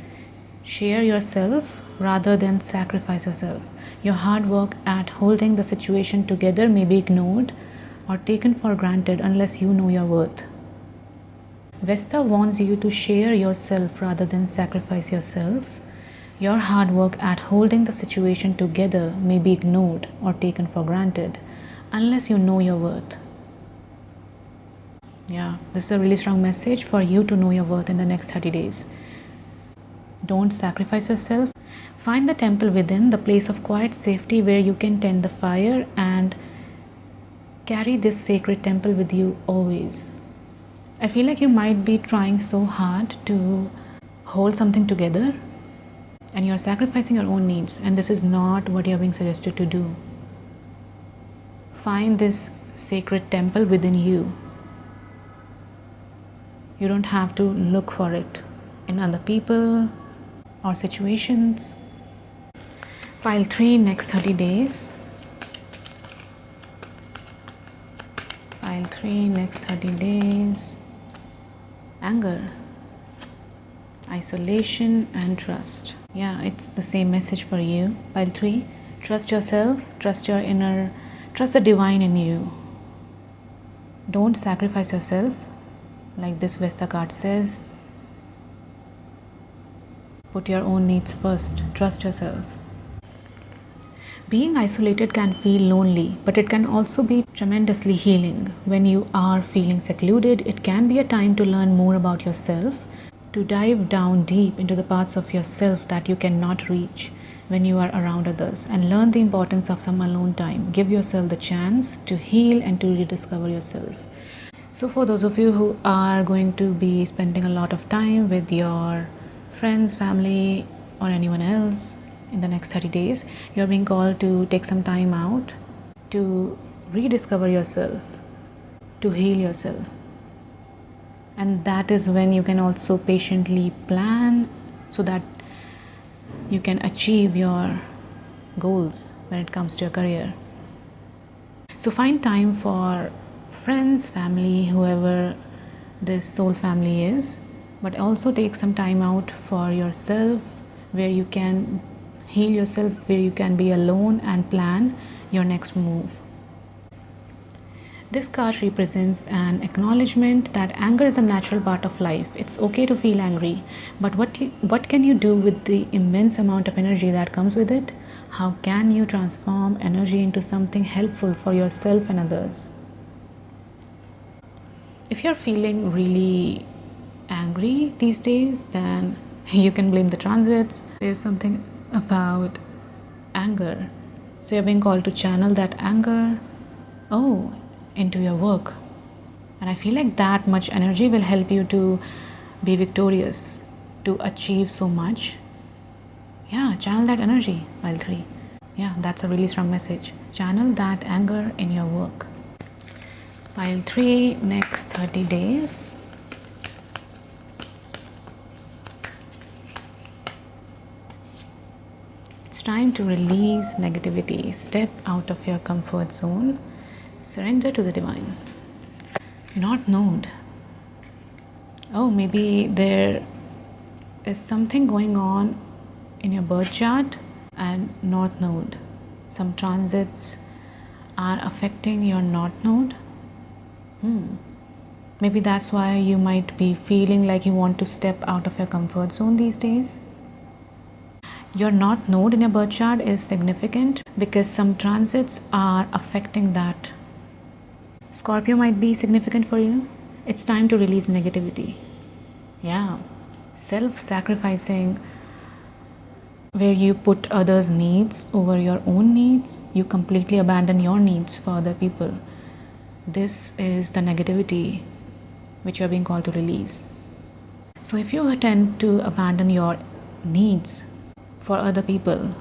Share yourself rather than sacrifice yourself. Your hard work at holding the situation together may be ignored or taken for granted unless you know your worth. Vesta wants you to share yourself rather than sacrifice yourself. Your hard work at holding the situation together may be ignored or taken for granted unless you know your worth. Yeah, this is a really strong message for you to know your worth in the next 30 days. Don't sacrifice yourself. Find the temple within, the place of quiet safety where you can tend the fire, and carry this sacred temple with you always. I feel like you might be trying so hard to hold something together, and you're sacrificing your own needs, and this is not what you're being suggested to do. Find this sacred temple within you. You don't have to look for it in other people or situations. Pile 3, next 30 days. Pile 3, next 30 days. Anger, isolation, and trust. Yeah, it's the same message for you. Pile 3, trust yourself, trust your inner, trust the divine in you. Don't sacrifice yourself, like this Vesta card says. Put your own needs first, trust yourself. Being isolated can feel lonely, but it can also be tremendously healing. When you are feeling secluded, it can be a time to learn more about yourself, to dive down deep into the parts of yourself that you cannot reach when you are around others, and learn the importance of some alone time. Give yourself the chance to heal and to rediscover yourself. So for those of you who are going to be spending a lot of time with your friends, family, or anyone else in the next 30 days, you're being called to take some time out to rediscover yourself, to heal yourself. And that is when you can also patiently plan so that you can achieve your goals when it comes to your career. So find time for friends, family, whoever this soul family is, but also take some time out for yourself where you can heal yourself, where you can be alone and plan your next move. This card represents an acknowledgement that anger is a natural part of life. It's okay to feel angry, but what can you do with the immense amount of energy that comes with it? How can you transform energy into something helpful for yourself and others? If you're feeling really angry these days, then you can blame the transits. There's something about anger. So you're being called to channel that anger into your work. And I feel like that much energy will help you to be victorious, to achieve so much. Yeah, channel that energy, pile 3. Yeah, that's a really strong message. Channel that anger in your work. Pile 3, next 30 days. It's time to release negativity. Step out of your comfort zone. Surrender to the divine. Not known. Oh, maybe there is something going on in your birth chart and north node. Some transits are affecting your north node. Maybe that's why you might be feeling like you want to step out of your comfort zone these days. Your north node in your birth chart is significant because some transits are affecting that. Scorpio might be significant for you. It's time to release negativity. Yeah, self-sacrificing, where you put others' needs over your own needs. You completely abandon your needs for other people. This is the negativity which you are being called to release. So if you tend to abandon your needs for other people,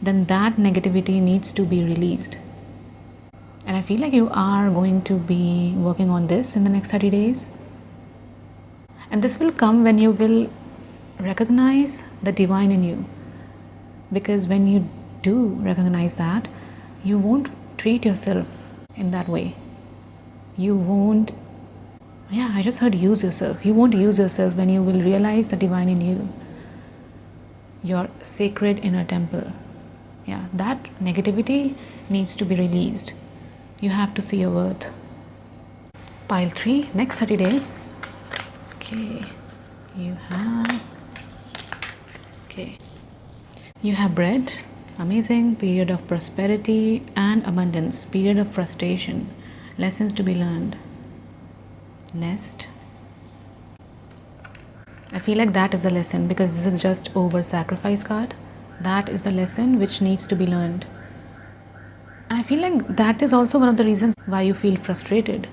then that negativity needs to be released. And I feel like you are going to be working on this in the next 30 days. And this will come when you will recognize the divine in you. Because when you do recognize that, you won't treat yourself in that way. You won't, I just heard use yourself. You won't use yourself when you will realize the divine in you. Your sacred inner temple. Yeah, that negativity needs to be released. You have to see your worth. Pile 3, next 30 days. Okay, you have bread. Amazing. Period of prosperity and abundance. Period of frustration. Lessons to be learned. Nest. I feel like that is the lesson, because this is just over sacrifice card. That is the lesson which needs to be learned. I feel like that is also one of the reasons why you feel frustrated,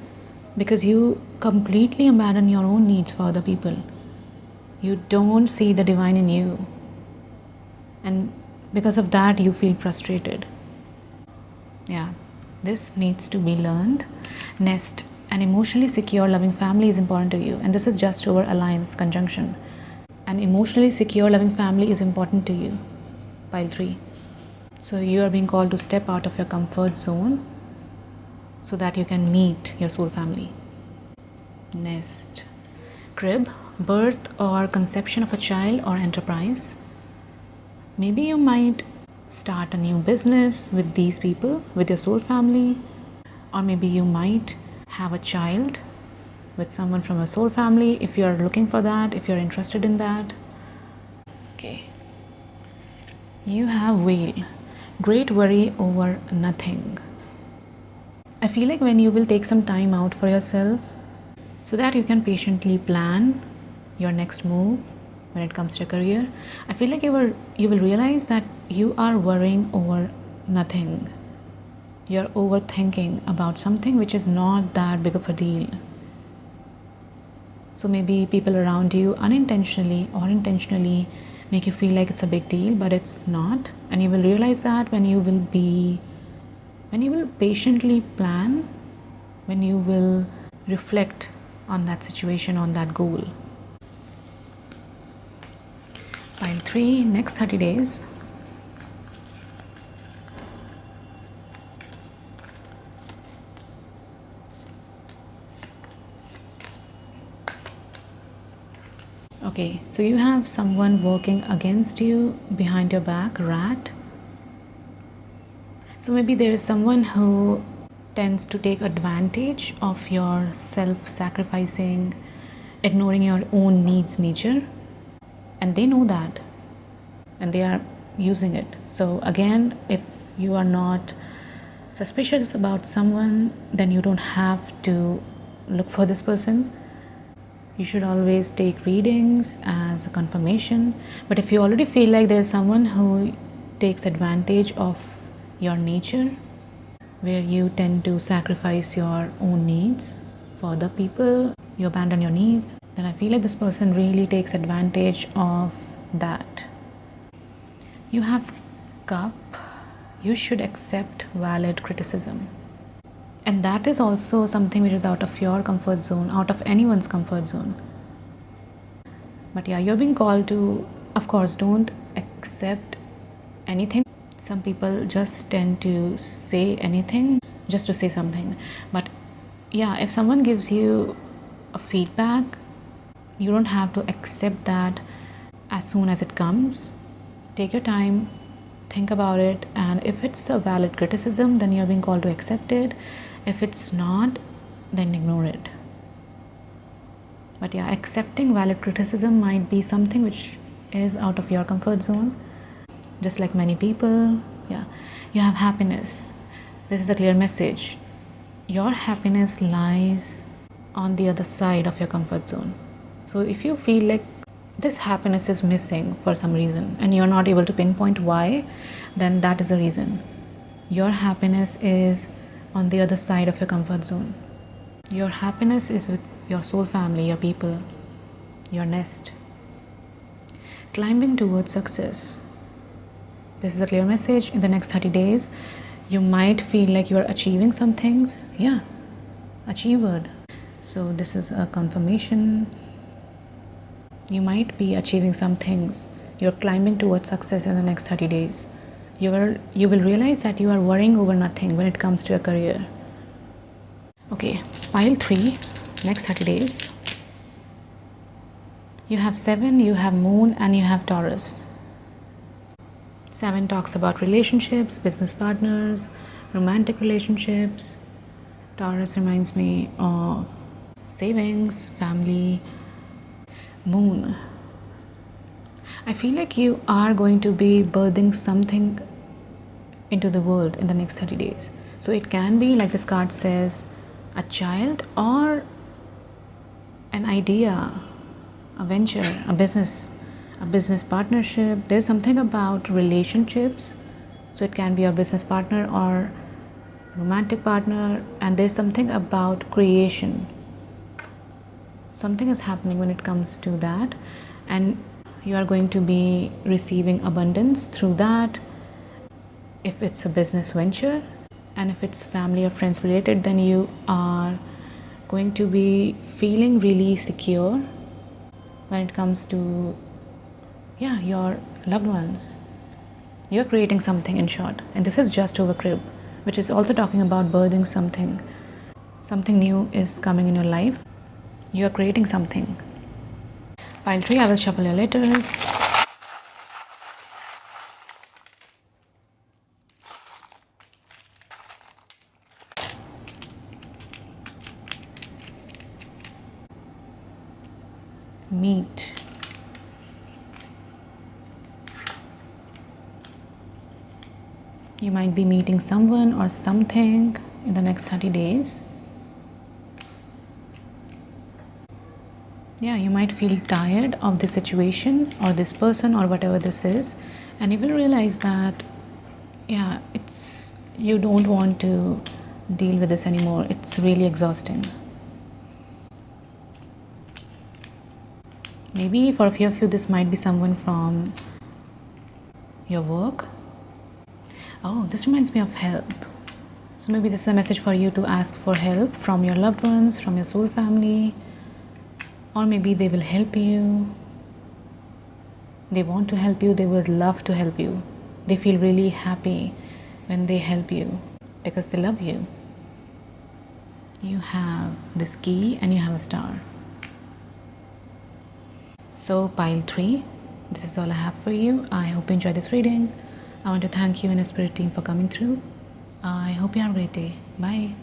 because you completely abandon your own needs for other people. You don't see the divine in you, and because of that you feel frustrated. Yeah, this needs to be learned. Nest. An emotionally secure, loving family is important to you, and this is just over alliance conjunction. An emotionally secure, loving family is important to you. Pile 3. So you are being called to step out of your comfort zone so that you can meet your soul family. Nest. Crib. Birth or conception of a child or enterprise. Maybe you might start a new business with these people, with your soul family, or maybe you might have a child with someone from a soul family if you are looking for that, if you're interested in that. Okay. You have Whale. Great worry over nothing. I feel like when you will take some time out for yourself so that you can patiently plan your next move when it comes to your career, I feel like you will realize that you are worrying over nothing. You're overthinking about something which is not that big of a deal. So maybe people around you unintentionally or intentionally make you feel like it's a big deal, but it's not. And you will realize that when you will patiently plan, when you will reflect on that situation, on that goal. Pile 3, next 30 days. Okay, so you have someone working against you behind your back, rat. So maybe there is someone who tends to take advantage of your self-sacrificing, ignoring your own needs nature, and they know that and they are using it. So again, if you are not suspicious about someone, then you don't have to look for this person. You should always take readings as a confirmation. But if you already feel like there's someone who takes advantage of your nature, where you tend to sacrifice your own needs for other people, you abandon your needs, then I feel like this person really takes advantage of that. You have cup. You should accept valid criticism. And that is also something which is out of your comfort zone, out of anyone's comfort zone. But yeah, you're being called to, of course, don't accept anything. Some people just tend to say anything just to say something. But yeah, if someone gives you a feedback, you don't have to accept that as soon as it comes. Take your time, think about it, and if it's a valid criticism, then you're being called to accept it. If it's not, then ignore it. But yeah, accepting valid criticism might be something which is out of your comfort zone. Just like many people, yeah, you have happiness. This is a clear message. Your happiness lies on the other side of your comfort zone. So if you feel like this happiness is missing for some reason and you're not able to pinpoint why, then that is the reason. Your happiness is on the other side of your comfort zone. Your happiness is with your soul family, your people, your nest. Climbing towards success. This is a clear message. In the next 30 days, you might feel like you're achieving some things. Yeah, achieved. So this is a confirmation. You might be achieving some things. You're climbing towards success in the next 30 days. You will realize that you are worrying over nothing when it comes to your career. Okay, pile 3, next 30 days. You have 7, you have Moon, and you have Taurus. 7 talks about relationships, business partners, romantic relationships. Taurus reminds me of savings, family. Moon. I feel like you are going to be birthing something into the world in the next 30 days. So it can be, like this card says, a child or an idea, a venture, a business partnership. There's something about relationships. So it can be a business partner or romantic partner, and there's something about creation. Something is happening when it comes to that, and you are going to be receiving abundance through that. If it's a business venture, and if it's family or friends related, then you are going to be feeling really secure when it comes to your loved ones. You're creating something, in short. And this is just over crib, which is also talking about birthing something. Something new is coming in your life. You're creating something. Pile 3, I will shuffle your letters. Meet. You might be meeting someone or something in the next 30 days. Yeah, you might feel tired of this situation or this person or whatever this is, and you will realize that you don't want to deal with this anymore. It's really exhausting. Maybe for a few of you, this might be someone from your work. Oh, this reminds me of help. So maybe this is a message for you to ask for help from your loved ones, from your soul family, or maybe they will help you. They want to help you. They would love to help you. They feel really happy when they help you because they love you. You have this key and you have a star. So pile 3, this is all I have for you. I hope you enjoyed this reading. I want to thank you and your spirit team for coming through. I hope you have a great day. Bye.